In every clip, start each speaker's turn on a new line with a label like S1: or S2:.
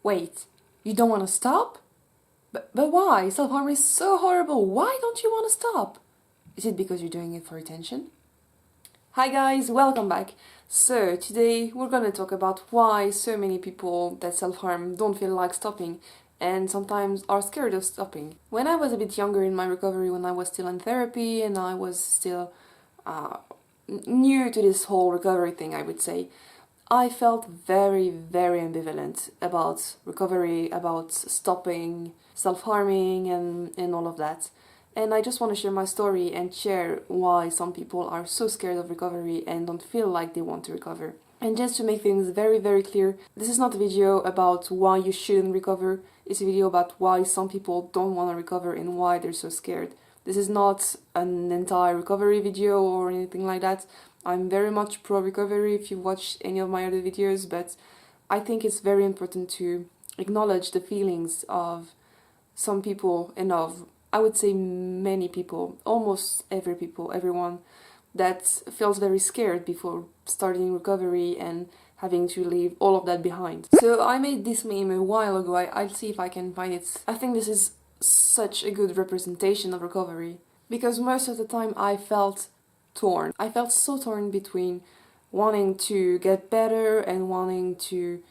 S1: Wait, you don't want to stop? But why? Self-harm is so horrible. Why don't you want to stop? Is it because you're doing it for attention? Hi guys, welcome back. So today we're gonna talk about why so many people that self-harm don't feel like stopping and sometimes are scared of stopping. When I was a bit younger in my recovery, when I was still in therapy and I was still new to this whole recovery thing, I would say, I felt very ambivalent about recovery, about stopping, self-harming and all of that. And I just want to share my story and share why some people are so scared of recovery and don't feel like they want to recover. And just to make things very clear, this is not a video about why you shouldn't recover, it's a video about why some people don't want to recover and why they're so scared. This is not an entire recovery video or anything like that. I'm very much pro-recovery if you watch any of my other videos, but I think it's very important to acknowledge the feelings of some people and of, I would say, many people, almost everyone that feels very scared before starting recovery and having to leave all of that behind. So I made this meme a while ago. I'll see if I can find it. I think this is such a good representation of recovery because most of the time I felt torn. I felt so torn between wanting to get better and wanting to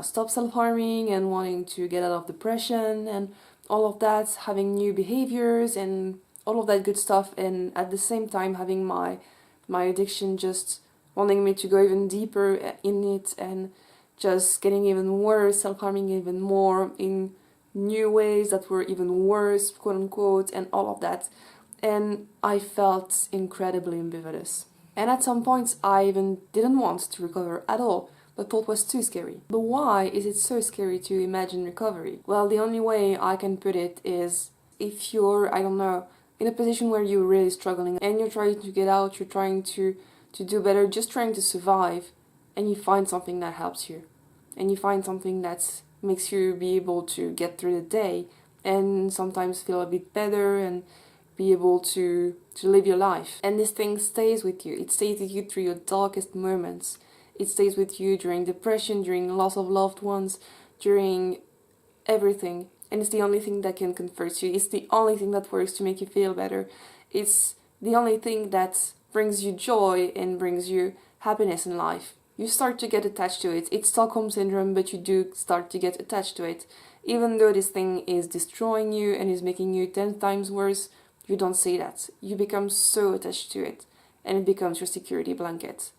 S1: stop self-harming and wanting to get out of depression and all of that, having new behaviors and all of that good stuff, and at the same time having my addiction just wanting me to go even deeper in it and just getting even worse, self-harming even more in new ways that were even worse, quote unquote, and all of that. And I felt incredibly ambivalent. And at some points I even didn't want to recover at all, but thought was too scary. But why is it so scary to imagine recovery? Well, the only way I can put it is if you're, I don't know, in a position where you're really struggling and you're trying to get out, you're trying to do better, just trying to survive, and you find something that helps you. And you find something that makes you be able to get through the day and sometimes feel a bit better and be able to live your life. And this thing stays with you. It stays with you through your darkest moments. It stays with you during depression, during loss of loved ones, during everything. And it's the only thing that can comfort you. It's the only thing that works to make you feel better. It's the only thing that brings you joy and brings you happiness in life. You start to get attached to it. It's Stockholm Syndrome, but you do start to get attached to it. Even though this thing is destroying you and is making you 10 times worse, you don't see that. You become so attached to it, and it becomes your security blanket.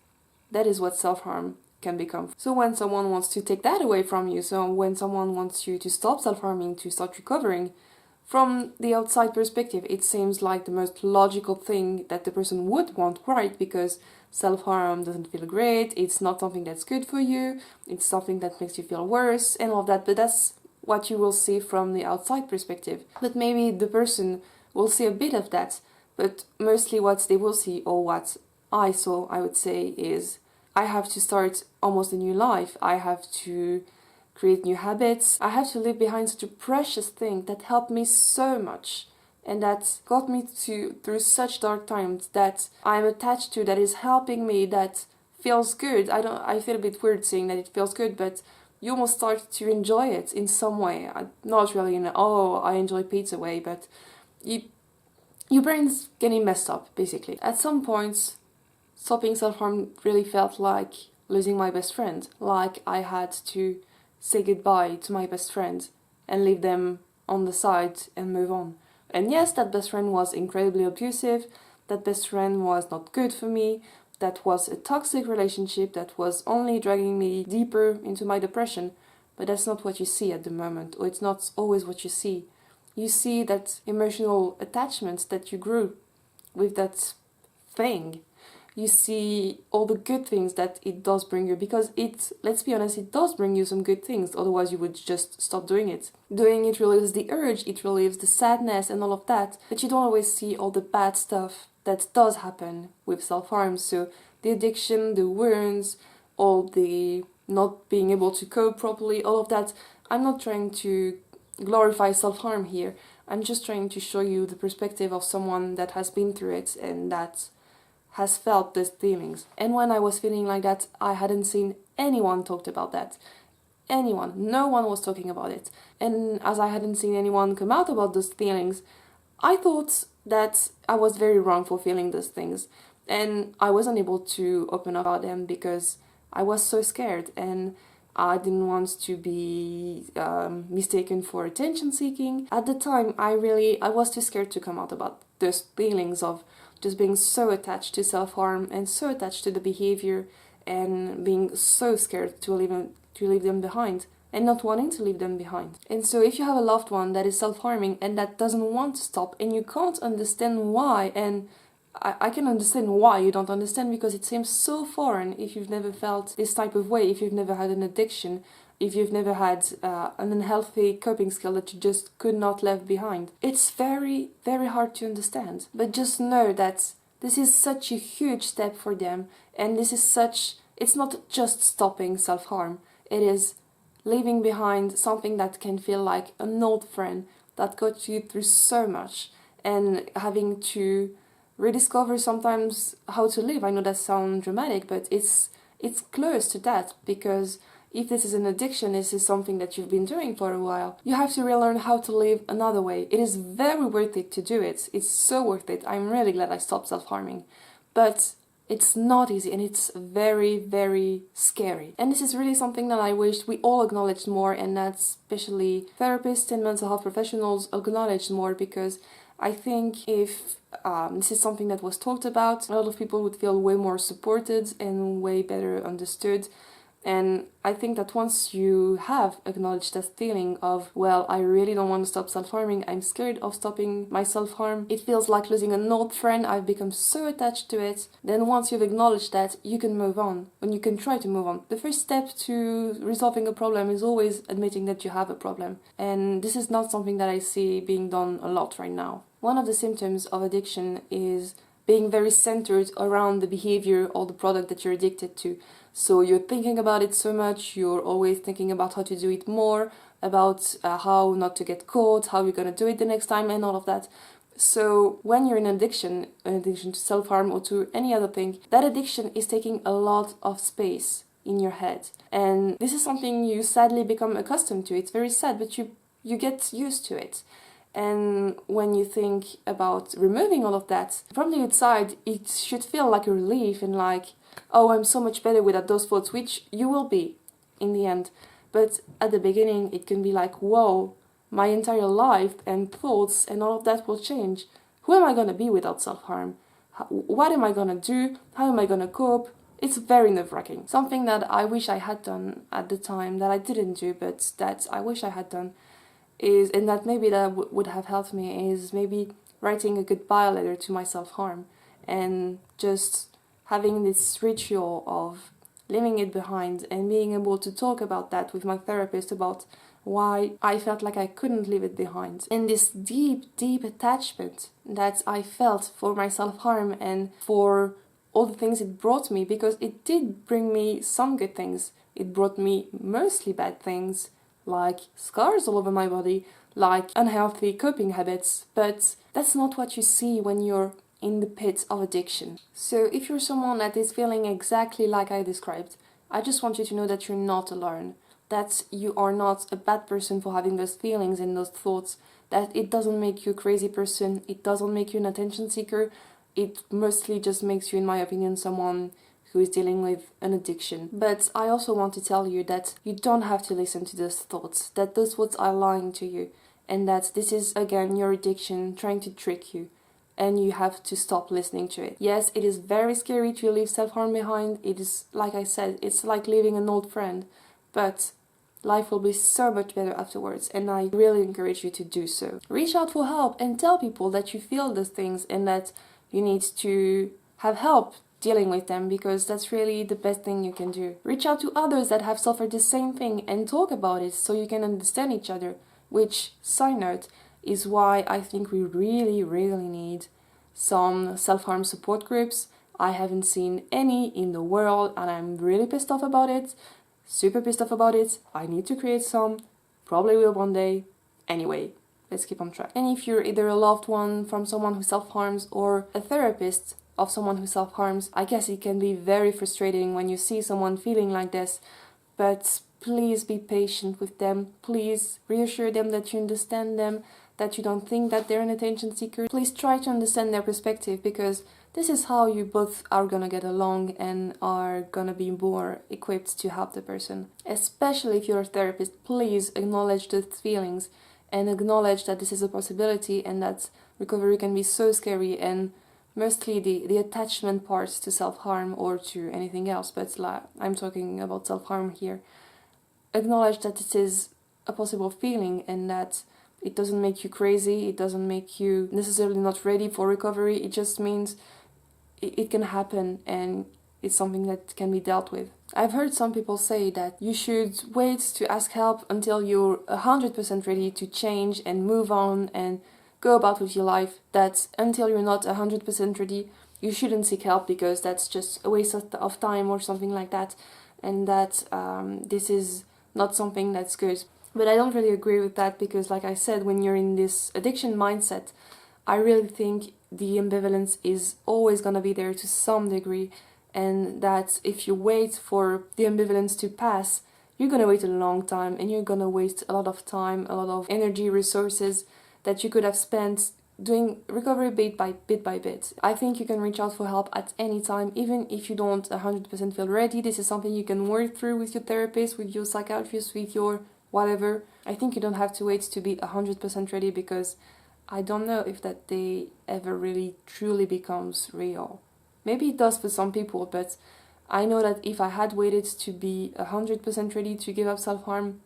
S1: That is what self-harm can become. So when someone wants to take that away from you, so when someone wants you to stop self-harming, to start recovering, from the outside perspective, it seems like the most logical thing that the person would want, right? Because self-harm doesn't feel great, it's not something that's good for you, it's something that makes you feel worse and all of that, but that's what you will see from the outside perspective. But maybe the person will see a bit of that, but mostly what they will see, or what I saw, I would say, is I have to start almost a new life. I have to create new habits. I have to leave behind such a precious thing that helped me so much and that got me through such dark times, that I'm attached to, that is helping me, that feels good. I feel a bit weird saying that it feels good, but you almost start to enjoy it in some way. Not really in I enjoy pizza way, but your brain's getting messed up, basically. At some points, stopping self-harm really felt like losing my best friend, like I had to say goodbye to my best friend and leave them on the side and move on. And yes, that best friend was incredibly abusive, that best friend was not good for me, that was a toxic relationship that was only dragging me deeper into my depression, but that's not what you see at the moment, or it's not always what you see. You see that emotional attachment that you grew with that thing. You see all the good things that it does bring you, because let's be honest, it does bring you some good things, otherwise you would just stop doing it. Doing it relieves the urge, it relieves the sadness and all of that, but you don't always see all the bad stuff that does happen with self-harm. So the addiction, the wounds, all the not being able to cope properly, all of that. I'm not trying to glorify self-harm here, I'm just trying to show you the perspective of someone that has been through it and that has felt these feelings. And when I was feeling like that, I hadn't seen anyone talked about that. anyone. No one was talking about it. And as I hadn't seen anyone come out about those feelings, I thought that I was very wrong for feeling those things. And I wasn't able to open up about them because I was so scared, and I didn't want to be mistaken for attention seeking. At the time, I was too scared to come out about those feelings of just being so attached to self-harm and so attached to the behavior, and being so scared to leave them behind and not wanting to leave them behind. And so if you have a loved one that is self-harming and that doesn't want to stop, and you can't understand why, and I can understand why you don't understand, because it seems so foreign if you've never felt this type of way, if you've never had an addiction, if you've never had an unhealthy coping skill that you just could not leave behind. It's very, very hard to understand. But just know that this is such a huge step for them, and it's not just stopping self-harm, it is leaving behind something that can feel like an old friend that got you through so much, and having to rediscover sometimes how to live. I know that sounds dramatic, but it's close to that, because if this is an addiction, this is something that you've been doing for a while, you have to relearn how to live another way. It is very worth it to do it. It's so worth it. I'm really glad I stopped self-harming. But it's not easy, and it's very, very scary. And this is really something that I wish we all acknowledged more, and that especially therapists and mental health professionals acknowledged more, because I think if this is something that was talked about, a lot of people would feel way more supported and way better understood. And I think that once you have acknowledged that feeling of, well, I really don't want to stop self-harming, I'm scared of stopping my self-harm, it feels like losing an old friend, I've become so attached to it, then once you've acknowledged that, you can move on, and you can try to move on. The first step to resolving a problem is always admitting that you have a problem, and this is not something that I see being done a lot right now. One of the symptoms of addiction is being very centered around the behavior or the product that you're addicted to. So you're thinking about it so much, you're always thinking about how to do it more, about how not to get caught, how you're going to do it the next time, and all of that. So when you're in an addiction to self-harm or to any other thing, that addiction is taking a lot of space in your head. And this is something you sadly become accustomed to. It's very sad, but you get used to it. And when you think about removing all of that, from the outside, it should feel like a relief and like, oh, I'm so much better without those thoughts, which you will be in the end. But at the beginning, it can be like, whoa, my entire life and thoughts and all of that will change. Who am I going to be without self-harm? What am I going to do? How am I going to cope? It's very nerve-wracking. Something that I wish I had done at the time, that I didn't do, but that I wish I had done, is, and that maybe that would have helped me, is maybe writing a goodbye letter to my self-harm, and just having this ritual of leaving it behind and being able to talk about that with my therapist, about why I felt like I couldn't leave it behind. And this deep, deep attachment that I felt for my self-harm and for all the things it brought me, because it did bring me some good things. It brought me mostly bad things, like scars all over my body, like unhealthy coping habits, but that's not what you see when you're in the pit of addiction. So if you're someone that is feeling exactly like I described, I just want you to know that you're not alone, that you are not a bad person for having those feelings and those thoughts, that it doesn't make you a crazy person, it doesn't make you an attention seeker, it mostly just makes you, in my opinion, someone who is dealing with an addiction. But I also want to tell you that you don't have to listen to those thoughts, that those thoughts are lying to you, and that this is, again, your addiction trying to trick you, and you have to stop listening to it. Yes, it is very scary to leave self-harm behind. It is, like I said, it's like leaving an old friend, but life will be so much better afterwards, and I really encourage you to do so. Reach out for help and tell people that you feel those things and that you need to have help dealing with them, because that's really the best thing you can do. Reach out to others that have suffered the same thing and talk about it so you can understand each other, which, side note, is why I think we really, really need some self-harm support groups. I haven't seen any in the world, and I'm really pissed off about it. Super pissed off about it. I need to create some. Probably will one day. Anyway, let's keep on track. And if you're either a loved one from someone who self-harms or a therapist of someone who self-harms, I guess it can be very frustrating when you see someone feeling like this, but please be patient with them. Please reassure them that you understand them, that you don't think that they're an attention seeker. Please try to understand their perspective, because this is how you both are gonna get along and are gonna be more equipped to help the person. Especially if you're a therapist, please acknowledge the feelings and acknowledge that this is a possibility and that recovery can be so scary, and mostly the attachment parts to self-harm or to anything else, but like, I'm talking about self-harm here. Acknowledge that this is a possible feeling and that it doesn't make you crazy, it doesn't make you necessarily not ready for recovery, it just means it can happen and it's something that can be dealt with. I've heard some people say that you should wait to ask help until you're 100% ready to change and move on and go about with your life, that until you're not 100% ready, you shouldn't seek help because that's just a waste of time or something like that, and that this is not something that's good. But I don't really agree with that, because like I said, when you're in this addiction mindset, I really think the ambivalence is always going to be there to some degree, and that if you wait for the ambivalence to pass, you're going to wait a long time and you're going to waste a lot of time, a lot of energy, resources that you could have spent doing recovery bit by bit. I think you can reach out for help at any time, even if you don't 100% feel ready. This is something you can work through with your therapist, with your psychiatrist, with your whatever. I think you don't have to wait to be 100% ready, because I don't know if that day ever really truly becomes real. Maybe it does for some people, but I know that if I had waited to be 100% ready to give up self-harm,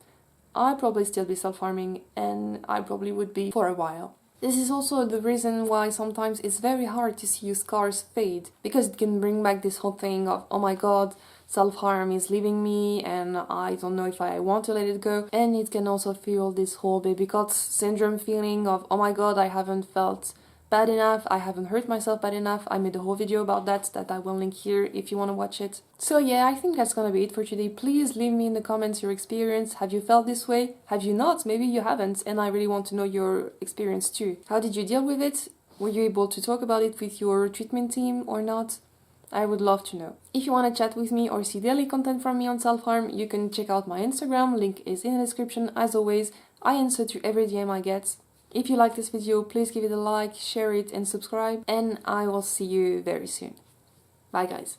S1: I'd probably still be self-harming, and I probably would be for a while. This is also the reason why sometimes it's very hard to see your scars fade, because it can bring back this whole thing of, oh my god, self-harm is leaving me and I don't know if I want to let it go. And it can also feel this whole baby cut syndrome feeling of, oh my god, I haven't felt bad enough, I haven't hurt myself bad enough. I made a whole video about that I will link here if you want to watch it. So yeah, I think that's gonna be it for today. Please leave me in the comments your experience. Have you felt this way? Have you not? Maybe you haven't, and I really want to know your experience too. How did you deal with it? Were you able to talk about it with your treatment team or not? I would love to know. If you want to chat with me or see daily content from me on self-harm, you can check out my Instagram, link is in the description. As always, I answer to every DM I get. If you like this video, please give it a like, share it and subscribe, and I will see you very soon. Bye guys.